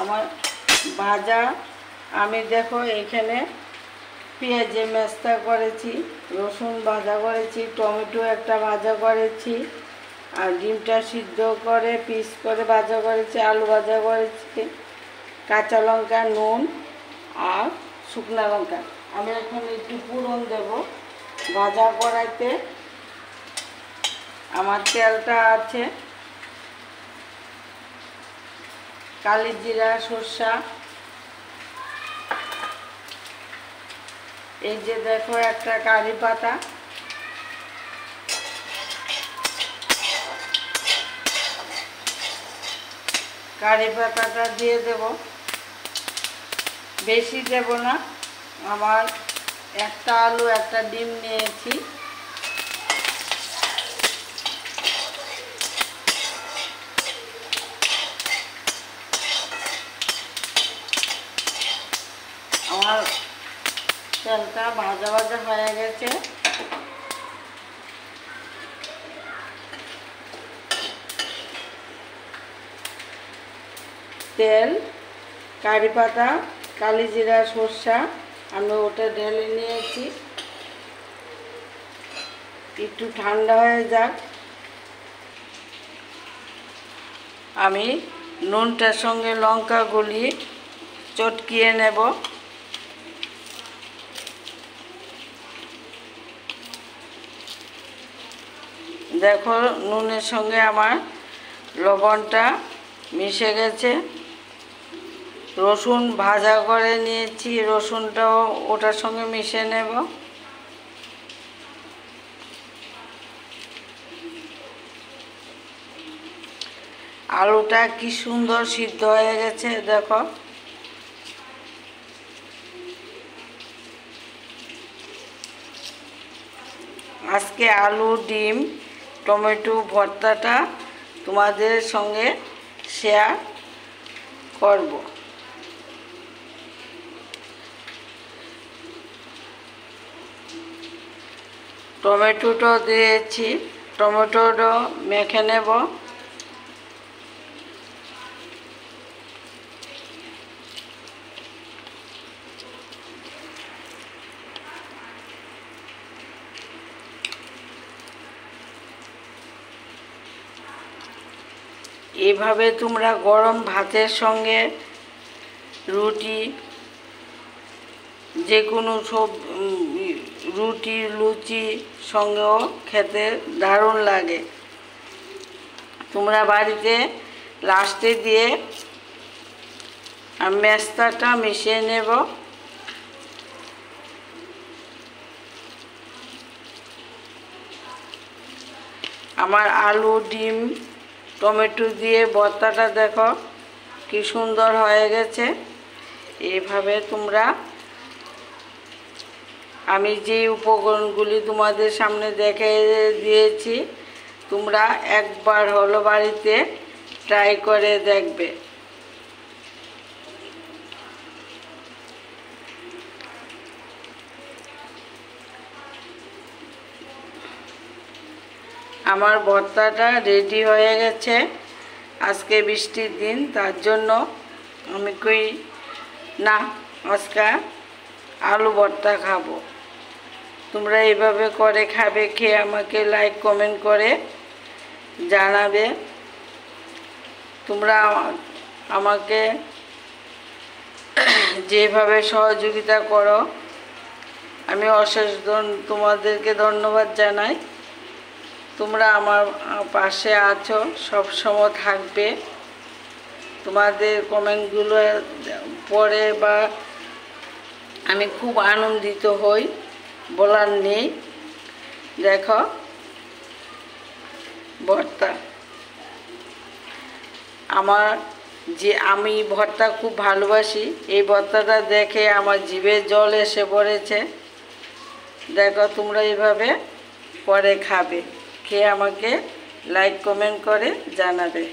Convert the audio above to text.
আমার ভাজা আমি দেখো এখানে পেঁয়াজে মেস্তা করেছি, রসুন ভাজা করেছি, টমেটো একটা ভাজা করেছি, আর ডিমটা সিদ্ধ করে পিস করে ভাজা করেছি, আলু ভাজা করেছি, কাঁচা লঙ্কা, নুন আর শুকনো লঙ্কা। আমি এখন একটু পুরন দেব। ভাজা কড়াইতে আমার তেলটা আছে কালি জিরা, সরষা, এই যে দেখো একটা কারি পাতা, কারি পাতাটা দিয়ে দেব, বেশি দেব না। আমার একটা আলু একটা ডিম নিয়েছি। আমার তেলটা ভাজা ভাজা হয়ে গেছে। তেল, কারি পাতা, কালি জিরা, সরষা আমি ওটা ঢেলে নিয়েছি। একটু ঠান্ডা হয়ে যাক। আমি নুনটার সঙ্গে লঙ্কা গুলি চটকিয়ে নেব। দেখো নুনের সঙ্গে আমার লবণটা মিশে গেছে। রসুন ভাজা করে নিয়েছি, রসুনটাও ওটার সঙ্গে মিশে নেব। আলুটা কি সুন্দর সিদ্ধ হয়ে গেছে দেখো। আজকে আলু, ডিম, টমেটো ভর্তাটা তোমাদের সঙ্গে শেয়ার করব। টমেটোটা দিয়েছি, টমেটোটা মেখে নেব। এভাবে তোমরা গরম ভাতের সঙ্গে, রুটি, যে কোনো সব রুটি, লুচি সঙ্গেও খেতে দারুণ লাগে। তোমরা বাড়িতে লাস্টে দিয়ে আমি মেস্তাটা মিশিয়ে নেব। আমার আলু, ডিম, টমেটো দিয়ে ভর্তাটা দেখো কি সুন্দর হয়ে গেছে। এইভাবে তোমরা, আমি যে উপকরণগুলি তোমাদের সামনে দেখে দিয়েছি, তোমরা একবার হলো বাড়িতে ট্রাই করে দেখবে। আমার ভর্তাটা রেডি হয়ে গেছে। আজকে বৃষ্টির দিন, তার জন্য আমি কই না আজকে আলু ভর্তা খাবো। তোমরা এইভাবে করে খাবে, খেয়ে আমাকে লাইক কমেন্ট করে জানাবে। তোমরা আমাকে যেভাবে সহযোগিতা করো আমি অশেষ তোমাদেরকে ধন্যবাদ জানাই। তোমরা আমার পাশে আছো, সব সময় থাকবে। তোমাদের কমেন্টগুলো পড়ে বা আমি খুব আনন্দিত হই, বলার নেই। দেখো ভর্তা, আমার যে আমি ভর্তা খুব ভালোবাসি, এই ভর্তাটা দেখে আমার জিভে জল এসে পড়েছে। দেখো তোমরা এইভাবে করে খাবে, খেয়ে আমাকে লাইক কমেন্ট করে জানাবে।